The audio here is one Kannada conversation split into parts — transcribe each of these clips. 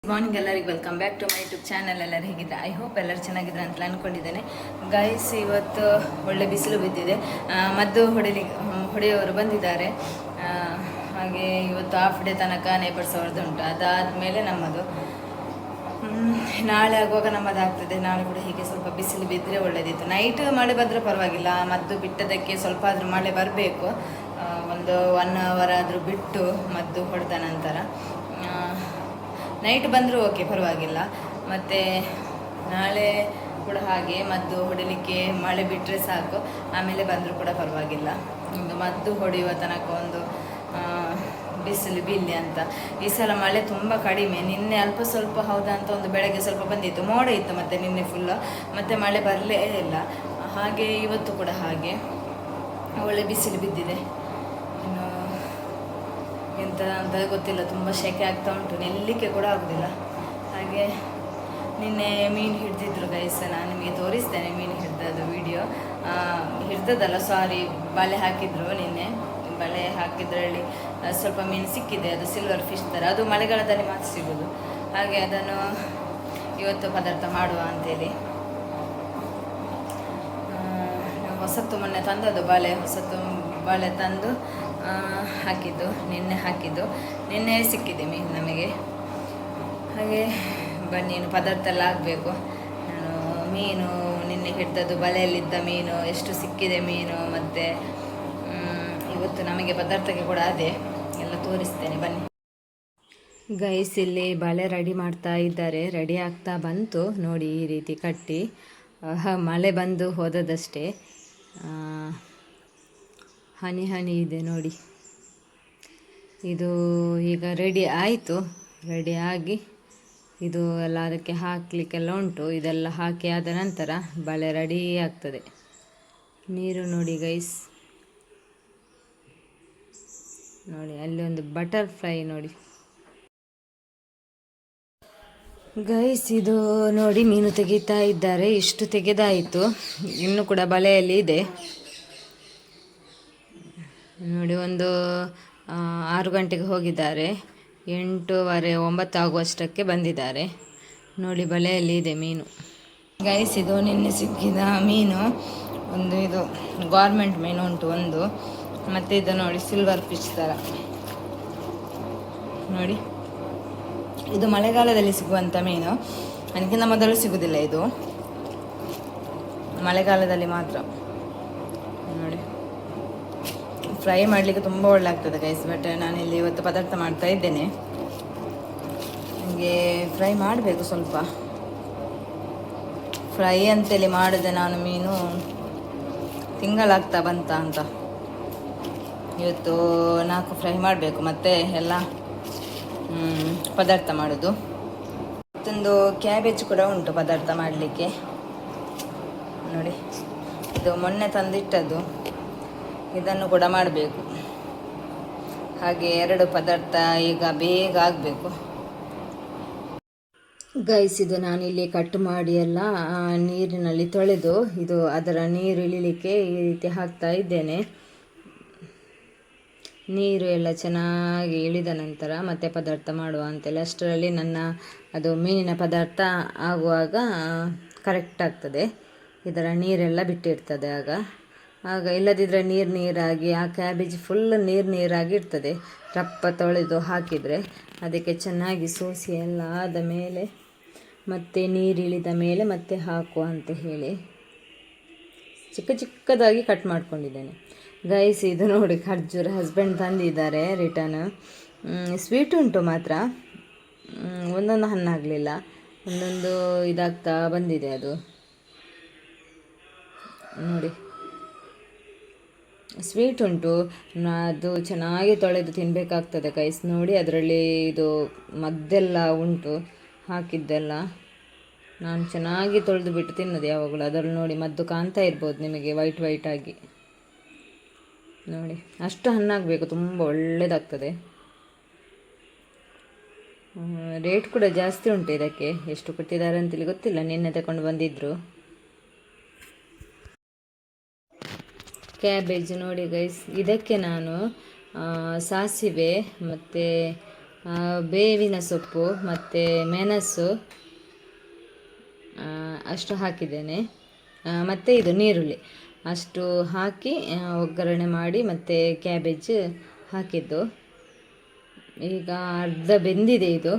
ಮಾರ್ನಿಂಗ್ ಎಲ್ಲರಿಗೆ welcome back to my YouTube channel. ಎಲ್ಲರೂ ಹೇಗಿದ್ದಾರೆ? ಐ ಹೋಪ್ ಎಲ್ಲರೂ ಚೆನ್ನಾಗಿದ್ದಾರೆ ಅಂತ ಅಂದ್ಕೊಂಡಿದ್ದೇನೆ. ಗೈಸ್, ಇವತ್ತು ಒಳ್ಳೆ ಬಿಸಿಲು ಬಿದ್ದಿದೆ. ಮದ್ದು ಹೊಡೆಯೋರು ಬಂದಿದ್ದಾರೆ. ಹಾಗೆ ಇವತ್ತು ಹಾಫ್ ಡೇ ತನಕ ನೇಬರ್ಸ್ ಅವ್ರದ್ದು ಉಂಟು. ಅದಾದಮೇಲೆ ನಮ್ಮದು ನಾಳೆ ಆಗುವಾಗ ನಮ್ಮದಾಗ್ತದೆ. ನಾಳೆ ಕೂಡ ಹೀಗೆ ಸ್ವಲ್ಪ ಬಿಸಿಲು ಬಿದ್ದರೆ ಒಳ್ಳೆಯದಿತ್ತು. ನೈಟ್ ಮಳೆ ಬಂದರೆ ಪರವಾಗಿಲ್ಲ, ಮದ್ದು ಬಿಟ್ಟದಕ್ಕೆ ಸ್ವಲ್ಪ ಆದರೂ ಮಳೆ ಬರಬೇಕು. ಒಂದು 1 hour ಆದರೂ ಬಿಟ್ಟು ಮದ್ದು ಹೊಡೆದ ನಂತರ ನೈಟ್ ಬಂದರೂ ಓಕೆ, ಪರವಾಗಿಲ್ಲ. ಮತ್ತು ನಾಳೆ ಕೂಡ ಹಾಗೆ ಮದ್ದು ಹೊಡಿಲಿಕ್ಕೆ ಮಳೆ ಬಿಟ್ಟರೆ ಸಾಕು, ಆಮೇಲೆ ಬಂದರೂ ಕೂಡ ಪರವಾಗಿಲ್ಲ. ಒಂದು ಮದ್ದು ಹೊಡೆಯುವ ತನಕ ಒಂದು ಬಿಸಿಲು ಬಿಲ್ಲಿ ಅಂತ. ಈ ಸಲ ಮಳೆ ತುಂಬ ಕಡಿಮೆ. ನಿನ್ನೆ ಅಲ್ಪ ಸ್ವಲ್ಪ ಹೌದಾ ಅಂತ ಒಂದು ಬೆಳಗ್ಗೆ ಸ್ವಲ್ಪ ಬಂದಿತ್ತು, ಮೋಡ ಇತ್ತು, ಮತ್ತು ನಿನ್ನೆ ಫುಲ್ಲು, ಮತ್ತು ಮಳೆ ಬರಲೇ ಇಲ್ಲ. ಹಾಗೆ ಇವತ್ತು ಕೂಡ ಹಾಗೆ ಒಳ್ಳೆ ಬಿಸಿಲು ಬಿದ್ದಿದೆ. ಇನ್ನು ಎಂತ ಅಂತ ಗೊತ್ತಿಲ್ಲ, ತುಂಬ ಸೆಕೆ ಆಗ್ತಾ ಉಂಟು, ನೆಲ್ಲಿಕ್ಕೆ ಕೂಡ ಆಗೋದಿಲ್ಲ. ಹಾಗೆ ನಿನ್ನೆ ಮೀನು ಹಿಡ್ದಿದ್ರು ಗೈಸ್, ನಾನು ನಿಮಗೆ ತೋರಿಸ್ತೇನೆ ಮೀನು ಹಿಡ್ದದ್ದು ವಿಡಿಯೋ. ಹಿಡ್ದದ್ದಲ್ಲ, ಸಾರಿ, ಬಲೆ ಹಾಕಿದ್ರು ನಿನ್ನೆ. ಬಲೆ ಹಾಕಿದ್ರಲ್ಲಿ ಸ್ವಲ್ಪ ಮೀನು ಸಿಕ್ಕಿದೆ, ಅದು ಸಿಲ್ವರ್ ಫಿಶ್ ಥರ. ಅದು ಮಳೆಗಾಲದಲ್ಲಿ ಮಾತ್ರ ಸಿಗೋದು. ಹಾಗೆ ಅದನ್ನು ಇವತ್ತು ಪದಾರ್ಥ ಮಾಡುವ ಅಂತೇಳಿ ಹೊಸತ್ತು ಮೊನ್ನೆ ತಂದದ್ದು ಹೊಸತ್ತು ಬಲೆ ತಂದು ಹಾಕಿದ್ದು, ನಿನ್ನೆ ಸಿಕ್ಕಿದೆ ಮೀನು ನಮಗೆ. ಹಾಗೆ ಬನ್ನಿ, ಇನ್ನು ಪದಾರ್ಥ ಎಲ್ಲ ಆಗಬೇಕು. ನಾನು ಮೀನು ನಿನ್ನೆ ಹಿಡ್ದದ್ದು, ಬಲೆಯಲ್ಲಿದ್ದ ಮೀನು ಎಷ್ಟು ಸಿಕ್ಕಿದೆ ಮೀನು, ಮತ್ತು ಇವತ್ತು ನಮಗೆ ಪದಾರ್ಥಕ್ಕೆ ಕೂಡ ಅದೇ ಎಲ್ಲ ತೋರಿಸ್ತೇನೆ ಬನ್ನಿ. ಗೈಸ್, ಇಲ್ಲಿ ಬಲೆ ರೆಡಿ ಮಾಡ್ತಾ ಇದ್ದಾರೆ. ರೆಡಿ ಆಗ್ತಾ ಬಂತು ನೋಡಿ, ಈ ರೀತಿ ಕಟ್ಟಿ. ಮಳೆ ಬಂದು ಹೋದದಷ್ಟೇ, ಹನಿ ಹನಿ ಇದೆ ನೋಡಿ. ಇದು ಈಗ ರೆಡಿ ಆಯಿತು. ರೆಡಿ ಆಗಿ ಇದು ಎಲ್ಲ ಅದಕ್ಕೆ ಹಾಕಲಿಕ್ಕೆಲ್ಲ ಉಂಟು. ಇದೆಲ್ಲ ಹಾಕಿ ಆದ ನಂತರ ಬಲೆ ರೆಡಿ ಆಗ್ತದೆ. ನೀರು ನೋಡಿ ಗೈಸ್, ನೋಡಿ ಅಲ್ಲಿ ಒಂದು ಬಟರ್ಫ್ಲೈ ನೋಡಿ ಗೈಸ್. ಇದು ನೋಡಿ ಮೀನು ತೆಗಿತಾ ಇದ್ದಾರೆ. ಇಷ್ಟು ತೆಗೆದಾಯಿತು, ಇನ್ನೂ ಕೂಡ ಬಲೆಯಲ್ಲಿ ಇದೆ ನೋಡಿ. ಒಂದು 6 ಗಂಟೆಗೆ ಹೋಗಿದ್ದಾರೆ, 8:30 9 ಆಗುವಷ್ಟಕ್ಕೆ ಬಂದಿದ್ದಾರೆ ನೋಡಿ. ಬಲೆಯಲ್ಲಿ ಇದೆ ಮೀನು ಗೈಸ್. ಇದು ನಿನ್ನೆ ಸಿಕ್ಕಿದ ಮೀನು. ಒಂದು ಇದು ಗೌರ್ಮೆಂಟ್ ಮೀನು ಉಂಟು ಒಂದು, ಮತ್ತು ಇದು ನೋಡಿ ಸಿಲ್ವರ್ ಫಿಶ್ ಥರ ನೋಡಿ. ಇದು ಮಳೆಗಾಲದಲ್ಲಿ ಸಿಗುವಂಥ ಮೀನು, ಅದಕ್ಕಿಂತ ಮೊದಲು ಸಿಗೋದಿಲ್ಲ. ಇದು ಮಳೆಗಾಲದಲ್ಲಿ ಮಾತ್ರ ನೋಡಿ. ಫ್ರೈ ಮಾಡಲಿಕ್ಕೆ ತುಂಬ ಒಳ್ಳೆ ಆಗ್ತದೆ ಗೈಸ್. ಬಟ್ ನಾನಿಲ್ಲಿ ಇವತ್ತು ಪದಾರ್ಥ ಮಾಡ್ತಾ ಇದ್ದೇನೆ. ನನಗೆ ಫ್ರೈ ಮಾಡಬೇಕು ಸ್ವಲ್ಪ. ಫ್ರೈ ಅಂತೇಳಿ ಮಾಡಿದೆ ನಾನು ಮೀನು, ತಿಂಗಳಾಗ್ತಾ ಬಂತ ಅಂತ. ಇವತ್ತು 4 ಫ್ರೈ ಮಾಡಬೇಕು, ಮತ್ತು ಎಲ್ಲ ಪದಾರ್ಥ ಮಾಡೋದು. ಮತ್ತೊಂದು ಕ್ಯಾಬೇಜ್ ಕೂಡ ಉಂಟು ಪದಾರ್ಥ ಮಾಡಲಿಕ್ಕೆ ನೋಡಿ. ಇದು ಮೊನ್ನೆ ತಂದಿಟ್ಟದ್ದು, ಇದನ್ನು ಕೂಡ ಮಾಡಬೇಕು. ಹಾಗೆ 2 ಪದಾರ್ಥ ಈಗ ಬೇಗ ಆಗಬೇಕು ಗೈಸ್. ಇದು ನಾನಿಲ್ಲಿ ಕಟ್ ಮಾಡಿ ಎಲ್ಲ ನೀರಿನಲ್ಲಿ ತೊಳೆದು, ಇದು ಅದರ ನೀರು ಇಳಿಲಿಕ್ಕೆ ಈ ರೀತಿ ಹಾಕ್ತಾ ಇದ್ದೇನೆ. ನೀರು ಎಲ್ಲ ಚೆನ್ನಾಗಿ ಇಳಿದ ನಂತರ ಮತ್ತೆ ಪದಾರ್ಥ ಮಾಡುವ ಅಂತೇಳಿ, ಅಷ್ಟರಲ್ಲಿ ನನ್ನ ಅದು ಮೀನಿನ ಪದಾರ್ಥ ಆಗುವಾಗ ಕರೆಕ್ಟ್ ಆಗ್ತದೆ. ಇದರ ನೀರೆಲ್ಲ ಬಿಟ್ಟಿರ್ತದೆ ಆಗ ಇಲ್ಲದಿದ್ದರೆ ನೀರಾಗಿ ಆ ಕ್ಯಾಬೇಜ್ ಫುಲ್ ನೀರಾಗಿ ಇರ್ತದೆ. ರಪ್ಪ ತೊಳೆದು ಹಾಕಿದರೆ ಅದಕ್ಕೆ ಚೆನ್ನಾಗಿ ಸೋಸಿ ಎಲ್ಲ ಆದ ಮೇಲೆ ಮತ್ತೆ ನೀರಿಳಿದ ಮೇಲೆ ಮತ್ತೆ ಹಾಕುವ ಅಂತ ಹೇಳಿ ಚಿಕ್ಕದಾಗಿ ಕಟ್ ಮಾಡ್ಕೊಂಡಿದ್ದೇನೆ ಗೈಸ್. ಇದು ನೋಡಿ ಖರ್ಜೂರ ಹಸ್ಬೆಂಡ್ ತಂದಿದ್ದಾರೆ ರಿಟರ್ನ್. ಸ್ವೀಟ್ ಉಂಟು ಮಾತ್ರ, ಒಂದೊಂದು ಹಣ್ಣಾಗಲಿಲ್ಲ, ಒಂದೊಂದು ಇದಾಗ್ತಾ ಬಂದಿದೆ. ಅದು ನೋಡಿ ಸ್ವೀಟ್ ಉಂಟು, ಅದು ಚೆನ್ನಾಗಿ ತೊಳೆದು ತಿನ್ನಬೇಕಾಗ್ತದೆ ಗೈಸ್. ನೋಡಿ ಅದರಲ್ಲಿ ಇದು ಮದ್ದೆಲ್ಲ ಉಂಟು ಹಾಕಿದ್ದೆಲ್ಲ. ನಾನು ಚೆನ್ನಾಗಿ ತೊಳೆದು ಬಿಟ್ಟು ತಿನ್ನೋದು ಯಾವಾಗಲೂ. ಅದರಲ್ಲಿ ನೋಡಿ ಮದ್ದು ಕಾಣ್ತಾ ಇರ್ಬೋದು ನಿಮಗೆ, ವೈಟ್ ಆಗಿ ನೋಡಿ. ಅಷ್ಟು ಹಣ್ಣಾಗಬೇಕು, ತುಂಬ ಒಳ್ಳೆಯದಾಗ್ತದೆ. ರೇಟ್ ಕೂಡ ಜಾಸ್ತಿ ಉಂಟು ಇದಕ್ಕೆ. ಎಷ್ಟು ಕೊಟ್ಟಿದ್ದಾರೆ ಅಂತೇಳಿ ಗೊತ್ತಿಲ್ಲ, ನಿನ್ನೆ ತಗೊಂಡು ಬಂದಿದ್ದರು. ಕ್ಯಾಬೇಜ್ ನೋಡಿ ಗೈಸ್. ಇದಕ್ಕೆ ನಾನು ಸಾಸಿವೆ ಮತ್ತು ಬೇವಿನ ಸೊಪ್ಪು ಮತ್ತು ಮೆಣಸು ಅಷ್ಟು ಹಾಕಿದ್ದೇನೆ. ಮತ್ತು ಇದು ನೀರುಳ್ಳಿ ಅಷ್ಟು ಹಾಕಿ ಒಗ್ಗರಣೆ ಮಾಡಿ ಮತ್ತು ಕ್ಯಾಬೇಜ್ ಹಾಕಿದ್ದು. ಈಗ ಅರ್ಧ ಬೆಂದಿದೆ ಇದು.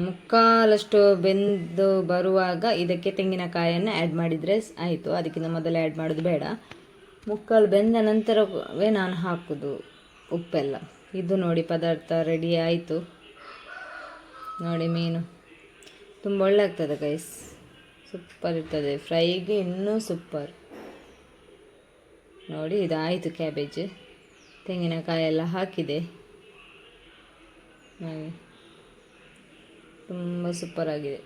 ಮುಕ್ಕಾಲಷ್ಟು ಬೆಂದು ಬರುವಾಗ ಇದಕ್ಕೆ ತೆಂಗಿನಕಾಯನ್ನು ಆ್ಯಡ್ ಮಾಡಿದರೆ ಆಯಿತು. ಅದಕ್ಕಿಂತ ಮೊದಲು ಆ್ಯಡ್ ಮಾಡೋದು ಬೇಡ. ಮುಕ್ಕಾಲು ಬೆಂದ ನಂತರವೇ ನಾನು ಹಾಕೋದು ಉಪ್ಪೆಲ್ಲ. ಇದು ನೋಡಿ ಪದಾರ್ಥ ರೆಡಿ ಆಯಿತು. ನೋಡಿ ಮೀನು ತುಂಬ ಒಳ್ಳೆ ಆಗ್ತದೆ ಗೈಸ್, ಸೂಪರ್ ಇರ್ತದೆ. ಫ್ರೈಗೆ ಇನ್ನೂ ಸೂಪರ್. ನೋಡಿ ಇದಾಯಿತು ಕ್ಯಾಬೇಜ್, ತೆಂಗಿನಕಾಯಿ ಎಲ್ಲ ಹಾಕಿದೆ. ತುಂಬ ಸೂಪರಾಗಿದೆ.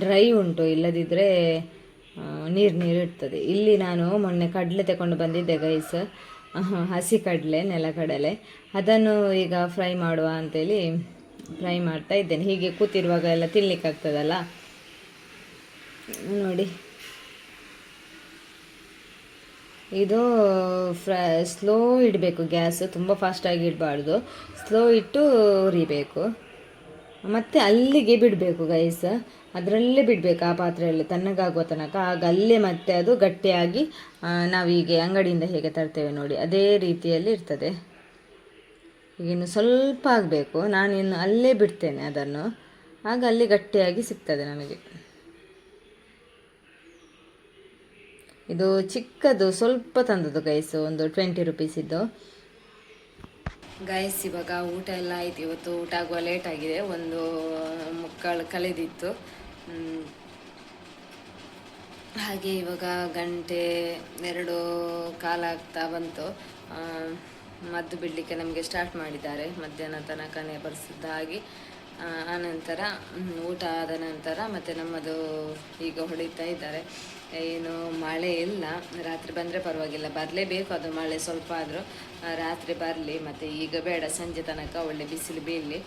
ಡ್ರೈ ಉಂಟು, ಇಲ್ಲದಿದ್ದರೆ ನೀರು ಇರ್ತದೆ. ಇಲ್ಲಿ ನಾನು ಮೊನ್ನೆ ಕಡಲೆ ತಗೊಂಡು ಬಂದಿದ್ದೆ ಗೈಸ್, ಹಸಿ ಕಡಲೆ, ನೆಲಕಡಲೆ. ಅದನ್ನು ಈಗ ಫ್ರೈ ಮಾಡುವ ಅಂತೇಳಿ ಫ್ರೈ ಮಾಡ್ತಾ ಇದ್ದೇನೆ. ಹೀಗೆ ಕೂತಿರುವಾಗ ಎಲ್ಲ ತಿನ್ನಲಿಕ್ಕಾಗ್ತದಲ್ಲ. ನೋಡಿ ಇದು ಸ್ಲೋ ಇಡಬೇಕು ಗ್ಯಾಸ್, ತುಂಬ ಫಾಸ್ಟಾಗಿ ಇಡಬಾರ್ದು. ಸ್ಲೋ ಇಟ್ಟು ಉರಿಬೇಕು. ಮತ್ತು ಅಲ್ಲಿಗೆ ಬಿಡಬೇಕು ಗೈಸ್, ಅದರಲ್ಲೇ ಬಿಡಬೇಕು, ಆ ಪಾತ್ರೆಯಲ್ಲಿ ತಣ್ಣಗಾಗುವ ತನಕ. ಆಗ ಅಲ್ಲೇ ಮತ್ತೆ ಅದು ಗಟ್ಟಿಯಾಗಿ ನಾವೀಗ ಅಂಗಡಿಯಿಂದ ಹೇಗೆ ತರ್ತೇವೆ ನೋಡಿ ಅದೇ ರೀತಿಯಲ್ಲಿ ಇರ್ತದೆ. ಈಗಿನ್ನು ಸ್ವಲ್ಪ ಆಗಬೇಕು, ನಾನಿನ್ನು ಅಲ್ಲೇ ಬಿಡ್ತೇನೆ ಅದನ್ನು, ಆಗ ಅಲ್ಲಿ ಗಟ್ಟಿಯಾಗಿ ಸಿಗ್ತದೆ ನಮಗೆ. ಇದು ಚಿಕ್ಕದು ಸ್ವಲ್ಪ ತಂದದ್ದು ಗೈಸ್, ಒಂದು 20 ರುಪೀಸಿದ್ದು. ಗೈಸ್ ಇವಾಗ ಊಟ ಎಲ್ಲ ಆಯಿತು. ಇವತ್ತು ಊಟ ಆಗುವ ಲೇಟ್ ಆಗಿದೆ, 1:15 ಕಳೆದಿತ್ತು. ಹಾಗೆ ಇವಾಗ 1:02 ಆಗ್ತಾ ಬಂತು. ಮದ್ದು ಬಿಡಲಿಕ್ಕೆ ನಮಗೆ ಸ್ಟಾರ್ಟ್ ಮಾಡಿದ್ದಾರೆ. ಮಧ್ಯಾಹ್ನ ತನಕನೇ ಬರ್ಸಿದ್ದ ಹಾಗೆ. ಆನಂತರ ಊಟ ಆದ ನಂತರ ಮತ್ತು ನಮ್ಮದು ಈಗ ಹೊಡಿತಾ ಇದ್ದಾರೆ. ಏನು ಮಳೆ ಇಲ್ಲ, ರಾತ್ರಿ ಬಂದರೆ ಪರವಾಗಿಲ್ಲ, ಬರಲೇಬೇಕು ಅದು ಮಳೆ ಸ್ವಲ್ಪ ಆದರೂ. ರಾತ್ರಿ ಬರಲಿ, ಮತ್ತು ಈಗ ಬೇಡ, ಸಂಜೆ ತನಕ ಒಳ್ಳೆ ಬಿಸಿಲು ಬೀಳಲಿ.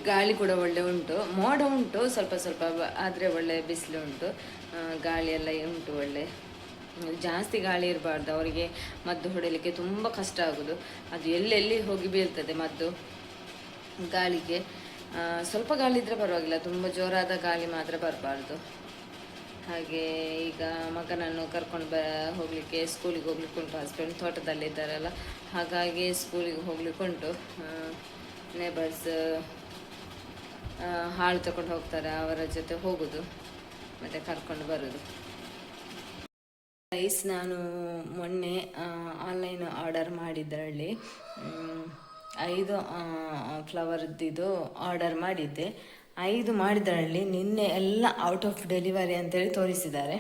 ಗಾಳಿ ಕೂಡ ಒಳ್ಳೆ ಉಂಟು, ಮೋಡ ಉಂಟು ಸ್ವಲ್ಪ ಸ್ವಲ್ಪ, ಆದರೆ ಒಳ್ಳೆ ಬಿಸಿಲು ಉಂಟು, ಗಾಳಿ ಎಲ್ಲ ಉಂಟು ಒಳ್ಳೆ. ಜಾಸ್ತಿ ಗಾಳಿ ಇರಬಾರ್ದು, ಅವರಿಗೆ ಮದ್ದು ಹೊಡೆಯಲಿಕ್ಕೆ ತುಂಬ ಕಷ್ಟ ಆಗೋದು. ಅದು ಎಲ್ಲೆಲ್ಲಿ ಹೋಗಿ ಬೀಳ್ತದೆ ಮದ್ದು ಗಾಳಿಗೆ. ಸ್ವಲ್ಪ ಗಾಳಿ ಇದ್ದರೆ ಪರವಾಗಿಲ್ಲ, ತುಂಬ ಜೋರಾದ ಗಾಳಿ ಮಾತ್ರ ಬರಬಾರ್ದು. ಹಾಗೆ ಈಗ ಮಗನನ್ನು ಕರ್ಕೊಂಡು ಹೋಗಲಿಕ್ಕೆ, ಸ್ಕೂಲಿಗೆ ಹೋಗ್ಲಿಕ್ಕೆ ಉಂಟು. ಹಸ್ಬೆಂಡ್ ತೋಟದಲ್ಲಿದ್ದಾರಲ್ಲ, ಹಾಗಾಗಿ ಸ್ಕೂಲಿಗೆ ಹೋಗ್ಲಿಕ್ಕೆ ಉಂಟು. ನೇಬರ್ಸ್ ಹಾಳು ತಗೊಂಡು ಹೋಗ್ತಾರೆ, ಅವರ ಜೊತೆ ಹೋಗೋದು ಮತ್ತು ಕರ್ಕೊಂಡು ಬರೋದು. ರೈಸ್ ನಾನು ಮೊನ್ನೆ ಆನ್ಲೈನ್ ಆರ್ಡರ್ ಮಾಡಿದ್ದರಲ್ಲಿ 5 ಫ್ಲವರ್ದಿದ್ದು ಆರ್ಡರ್ ಮಾಡಿದ್ದೆ. 5 ಮಾಡಿದ್ರಲ್ಲಿ ನಿನ್ನೆ ಎಲ್ಲ ಔಟ್ ಆಫ್ ಡೆಲಿವರಿ ಅಂತೇಳಿ ತೋರಿಸಿದ್ದಾರೆ.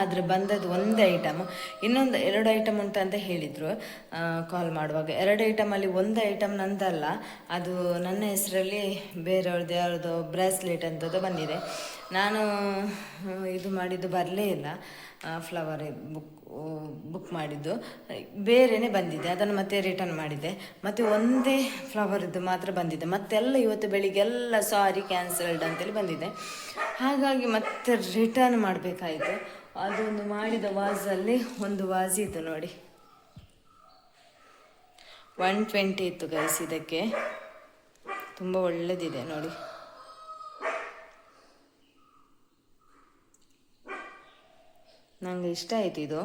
ಆದರೆ ಬಂದದ್ದು 1 ಐಟಮ್, ಇನ್ನೊಂದು 2 ಐಟಮ್ ಉಂಟಂತ ಹೇಳಿದರು ಕಾಲ್ ಮಾಡುವಾಗ. 2 ಐಟಮಲ್ಲಿ 1 ಐಟಮ್ ನಂದಲ್ಲ, ಅದು ನನ್ನ ಹೆಸರಲ್ಲಿ ಬೇರೆಯವ್ರದ್ದು ಯಾರ್ದು ಬ್ರೇಸ್ಲೆಟ್ ಅಂತದ್ದು ಬಂದಿದೆ. ನಾನು ಇದು ಮಾಡಿದ್ದು ಬರಲೇ ಇಲ್ಲ, ಫ್ಲವರ್ ಬುಕ್ ಮಾಡಿದ್ದು ಬೇರೆಯೇ ಬಂದಿದೆ. ಅದನ್ನು ಮತ್ತೆ ರಿಟರ್ನ್ ಮಾಡಿದೆ. ಮತ್ತು ಒಂದೇ ಫ್ಲವರ್ದು ಮಾತ್ರ ಬಂದಿದೆ. ಮತ್ತೆಲ್ಲ ಇವತ್ತು ಬೆಳಿಗ್ಗೆ ಎಲ್ಲ ಸಾರಿ ಕ್ಯಾನ್ಸಲ್ಡ್ ಅಂತೇಳಿ ಬಂದಿದೆ. ಹಾಗಾಗಿ ಮತ್ತೆ ರಿಟರ್ನ್ ಮಾಡಬೇಕಾಯಿತು. ಅದೊಂದು ಮಾಡಿದ ವಾಸಲ್ಲಿ ಒಂದು ವಾಸ್ ಇತ್ತು ನೋಡಿ, 120 ಇತ್ತು ಗೈಸ್. ಇದಕ್ಕೆ ತುಂಬ ಒಳ್ಳೆದಿದೆ ನೋಡಿ. ನನಗೆ ಇಷ್ಟ ಆಯಿತು ಇದು.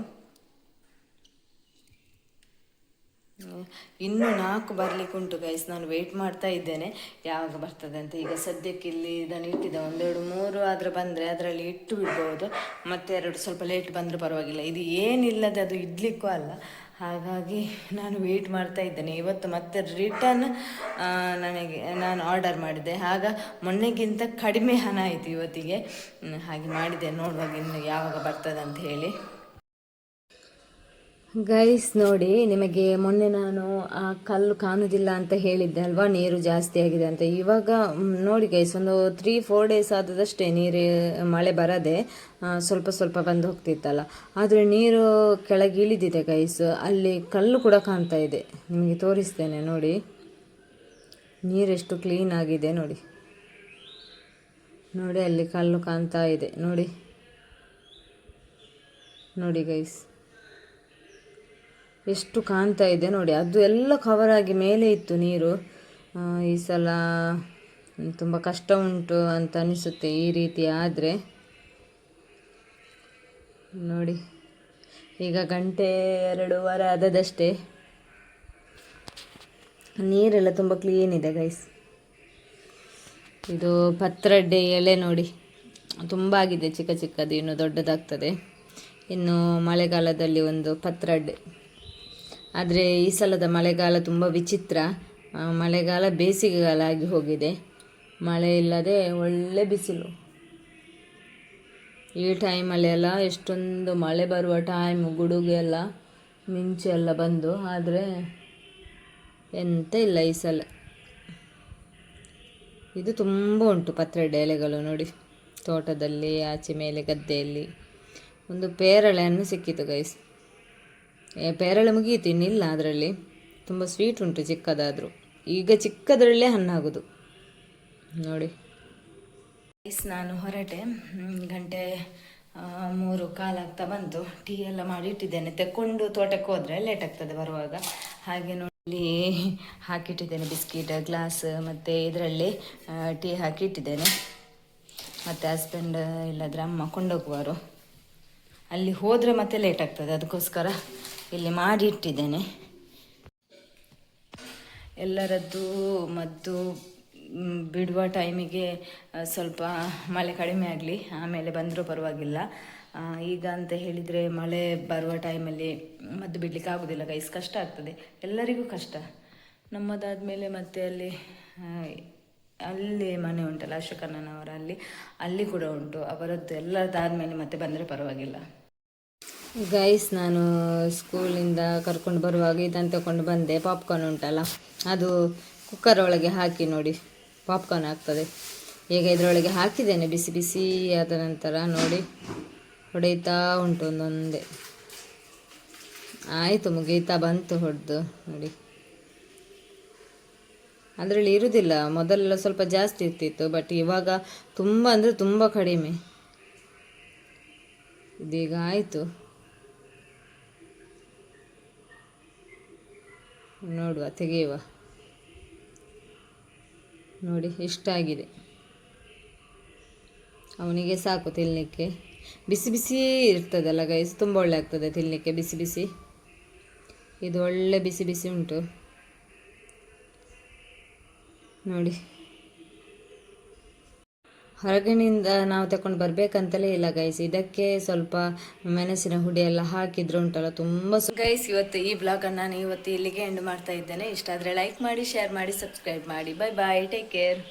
ಇನ್ನೂ 4 ಬರಲಿಕ್ಕೆ ಉಂಟು ಗೈಸ್. ನಾನು ವೆಯ್ಟ್ ಮಾಡ್ತಾ ಇದ್ದೇನೆ ಯಾವಾಗ ಬರ್ತದೆ ಅಂತ. ಈಗ ಸದ್ಯಕ್ಕೆ ಇಲ್ಲಿ ಇದನ್ನು ಇಟ್ಟಿದ್ದೆ, 1 2 3 ಆದರೆ ಬಂದರೆ ಅದರಲ್ಲಿ ಇಟ್ಟು ಬಿಡ್ಬೋದು. ಮತ್ತೆ 2 ಸ್ವಲ್ಪ ಲೇಟ್ ಬಂದರೂ ಪರವಾಗಿಲ್ಲ. ಇದು ಏನಿಲ್ಲದೆ ಅದು ಇಡ್ಲಿಕ್ಕೂ ಅಲ್ಲ, ಹಾಗಾಗಿ ನಾನು ವೆಯ್ಟ್ ಮಾಡ್ತಾ ಇದ್ದೇನೆ. ಇವತ್ತು ಮತ್ತೆ ರಿಟರ್ನ್ ನಾನು ಆರ್ಡರ್ ಮಾಡಿದ್ದೆ, ಆಗ ಮೊನ್ನೆಗಿಂತ ಕಡಿಮೆ ಹಣ ಆಯಿತು ಇವತ್ತಿಗೆ. ಹಾಗೆ ಮಾಡಿದೆ, ನೋಡುವಾಗ ಇನ್ನು ಯಾವಾಗ ಬರ್ತದೆ ಅಂತ ಹೇಳಿ. ಗೈಸ್ ನೋಡಿ, ನಿಮಗೆ ಮೊನ್ನೆ ನಾನು ಆ ಕಲ್ಲು ಕಾಣುವುದಿಲ್ಲ ಅಂತ ಹೇಳಿದ್ದೆ ಅಲ್ವಾ, ನೀರು ಜಾಸ್ತಿ ಆಗಿದೆ ಅಂತ. ಇವಾಗ ನೋಡಿ ಗೈಸ್, ಒಂದು 3-4 ಡೇಸ್ ಆದದಷ್ಟೇ ನೀರು, ಮಳೆ ಬರದೆ ಸ್ವಲ್ಪ ಸ್ವಲ್ಪ ಬಂದು ಹೋಗ್ತಿತ್ತಲ್ಲ, ಆದರೆ ನೀರು ಕೆಳಗೆ ಇಳಿದಿದೆ ಗೈಸ್. ಅಲ್ಲಿ ಕಲ್ಲು ಕೂಡ ಕಾಣ್ತಾ ಇದೆ, ನಿಮಗೆ ತೋರಿಸ್ತೇನೆ ನೋಡಿ. ನೀರೆಷ್ಟು ಕ್ಲೀನ್ ಆಗಿದೆ ನೋಡಿ. ನೋಡಿ ಅಲ್ಲಿ ಕಲ್ಲು ಕಾಣ್ತಾ ಇದೆ ನೋಡಿ. ನೋಡಿ ಗೈಸ್, ಎಷ್ಟು ಕಾಣ್ತಾ ಇದೆ ನೋಡಿ. ಅದು ಎಲ್ಲ ಕವರ್ ಆಗಿ ಮೇಲೆ ಇತ್ತು ನೀರು. ಈ ಸಲ ತುಂಬ ಕಷ್ಟ ಉಂಟು ಅಂತ ಅನಿಸುತ್ತೆ ಈ ರೀತಿ ಆದರೆ. ನೋಡಿ ಈಗ ಗಂಟೆ 2:15 ಆದದಷ್ಟೇ. ನೀರೆಲ್ಲ ತುಂಬ ಕ್ಲೀನ್ ಇದೆ ಗೈಸ್. ಇದು ಪತ್ರೊಡೆ ಎಲೆ ನೋಡಿ, ತುಂಬ ಆಗಿದೆ, ಚಿಕ್ಕ ಚಿಕ್ಕದು, ಇನ್ನು ದೊಡ್ಡದಾಗ್ತದೆ. ಇನ್ನು ಮಳೆಗಾಲದಲ್ಲಿ ಒಂದು ಪತ್ರೊಡೆ. ಆದರೆ ಈ ಸಲದ ಮಳೆಗಾಲ ತುಂಬ ವಿಚಿತ್ರ. ಮಳೆಗಾಲ ಬೇಸಿಗೆಗಾಲ ಆಗಿ ಹೋಗಿದೆ. ಮಳೆ ಇಲ್ಲದೆ ಒಳ್ಳೆ ಬಿಸಿಲು. ಈ ಟೈಮಲ್ಲಿ ಎಲ್ಲ ಎಷ್ಟೊಂದು ಮಳೆ ಬರುವ ಟೈಮ್, ಗುಡುಗು ಎಲ್ಲ ಮಿಂಚು ಎಲ್ಲ ಬಂದು, ಆದರೆ ಎಂತ ಇಲ್ಲ ಈ ಸಲ. ಇದು ತುಂಬ ಉಂಟು ಪತ್ರೊಡೆ ಎಲೆಗಳು ನೋಡಿ, ತೋಟದಲ್ಲಿ, ಆಚೆ ಮೇಲೆ ಗದ್ದೆಯಲ್ಲಿ. ಒಂದು ಪೇರಳೆ ಹಣ್ಣು ಸಿಕ್ಕಿತು ಗೈಸ್. ಪೇರಳೆ ಮುಗಿಯಿತು, ಇನ್ನಿಲ್ಲ ಅದರಲ್ಲಿ. ತುಂಬ ಸ್ವೀಟ್ ಉಂಟು ಚಿಕ್ಕದಾದರೂ. ಈಗ ಚಿಕ್ಕದರಲ್ಲೇ ಹಣ್ಣಾಗೋದು ನೋಡಿ ಗೈಸ್. ನಾನು ಹೊರಟೆ, ಗಂಟೆ 3:15 ಆಗ್ತಾ ಬಂತು. ಟೀ ಎಲ್ಲ ಮಾಡಿ ಇಟ್ಟಿದ್ದೇನೆ. ತೆಕ್ಕೊಂಡು ತೋಟಕ್ಕೆ ಹೋದರೆ ಲೇಟ್ ಆಗ್ತದೆ ಬರುವಾಗ. ಹಾಗೆ ನೋಡಿ ಹಾಕಿಟ್ಟಿದ್ದೇನೆ ಬಿಸ್ಕಿಟ್ ಗ್ಲಾಸ್, ಮತ್ತು ಇದರಲ್ಲಿ ಟೀ ಹಾಕಿಟ್ಟಿದ್ದೇನೆ. ಮತ್ತು ಹಸ್ಬೆಂಡ್ ಇಲ್ಲದ್ರೆ ಅಮ್ಮ ಕೊಂಡೋಗುವರು. ಅಲ್ಲಿ ಹೋದರೆ ಮತ್ತೆ ಲೇಟ್ ಆಗ್ತದೆ, ಅದಕ್ಕೋಸ್ಕರ ಇಲ್ಲಿ ಮಾಡಿ ಇಟ್ಟಿದ್ದೇನೆ. ಎಲ್ಲರದ್ದು ಮದ್ದು ಬಿಡುವ ಟೈಮಿಗೆ ಸ್ವಲ್ಪ ಮಳೆ ಕಡಿಮೆ ಆಗಲಿ, ಆಮೇಲೆ ಬಂದರೂ ಪರವಾಗಿಲ್ಲ. ಈಗ ಅಂತ ಹೇಳಿದರೆ ಮಳೆ ಬರುವ ಟೈಮಲ್ಲಿ ಮದ್ದು ಬಿಡಲಿಕ್ಕೆ ಆಗೋದಿಲ್ಲ ಗೈಸ್, ಕಷ್ಟ ಆಗ್ತದೆ, ಎಲ್ಲರಿಗೂ ಕಷ್ಟ. ನಮ್ಮದಾದಮೇಲೆ ಮತ್ತೆ ಅಲ್ಲಿ ಮನೆ ಉಂಟಲ್ಲ ಅಶೋಕಣ್ಣನವರ, ಅಲ್ಲಿ ಕೂಡ ಉಂಟು ಅವರದ್ದು. ಎಲ್ಲದಾದಮೇಲೆ ಮತ್ತೆ ಬಂದರೆ ಪರವಾಗಿಲ್ಲ ಗೈಸ್. ನಾನು ಸ್ಕೂಲಿಂದ ಕರ್ಕೊಂಡು ಬರುವಾಗ ಇದನ್ನು ತಗೊಂಡು ಬಂದೆ. ಪಾಪ್ಕಾರ್ನ್ ಉಂಟಲ್ಲ, ಅದು ಕುಕ್ಕರ್ ಒಳಗೆ ಹಾಕಿ ನೋಡಿ ಪಾಪ್ಕಾರ್ನ್ ಆಗ್ತದೆ. ಈಗ ಇದರೊಳಗೆ ಹಾಕಿದ್ದೇನೆ. ಬಿಸಿ ಬಿಸಿ ಆದ ನಂತರ ನೋಡಿ ಹೊಡೆಯುತ್ತಾ ಉಂಟು ಒಂದೊಂದೇ. ಆಯಿತು, ಮುಗೀತಾ ಬಂತು ಹೊಡೆದು ನೋಡಿ. ಅದರಲ್ಲಿ ಇರುವುದಿಲ್ಲ, ಮೊದಲೆಲ್ಲ ಸ್ವಲ್ಪ ಜಾಸ್ತಿ ಇರ್ತಿತ್ತು, ಬಟ್ ಇವಾಗ ತುಂಬ ಅಂದರೆ ತುಂಬ ಕಡಿಮೆ. ಇದೀಗ ಆಯಿತು, ನೋಡುವ, ತೆಗೆಯುವ. ನೋಡಿ ಎಷ್ಟಾಗಿದೆ, ಅವನಿಗೆ ಸಾಕು ತಿನ್ನಲಿಕ್ಕೆ. ಬಿಸಿ ಬಿಸಿ ಇರ್ತದಲ್ಲ ಗೈಸ್, ತುಂಬ ಒಳ್ಳೆ ಆಗ್ತದೆ ತಿನ್ನಲಿಕ್ಕೆ ಬಿಸಿ ಬಿಸಿ. ಇದು ಒಳ್ಳೆ ಬಿಸಿ ಬಿಸಿ ಉಂಟು ನೋಡಿ. ಹೊರಗಿನಿಂದ ನಾವು ತಗೊಂಡು ಬರಬೇಕಂತಲೇ ಇಲ್ಲ ಗೈಸ್. ಇದಕ್ಕೆ ಸ್ವಲ್ಪ ಮೆಣಸಿನ ಹುಡಿ ಎಲ್ಲ ಹಾಕಿದ್ರೆ ಉಂಟಲ್ಲ ತುಂಬ ಗೈಸ್. ಇವತ್ತು ಈ ಬ್ಲಾಗನ್ನು ನಾನು ಇವತ್ತು ಇಲ್ಲಿಗೆ ಎಂಡ್ ಮಾಡ್ತಾ ಇದ್ದೇನೆ. ಇಷ್ಟ ಆದರೆ ಲೈಕ್ ಮಾಡಿ, ಶೇರ್ ಮಾಡಿ, ಸಬ್ಸ್ಕ್ರೈಬ್ ಮಾಡಿ. Bye bye, take care.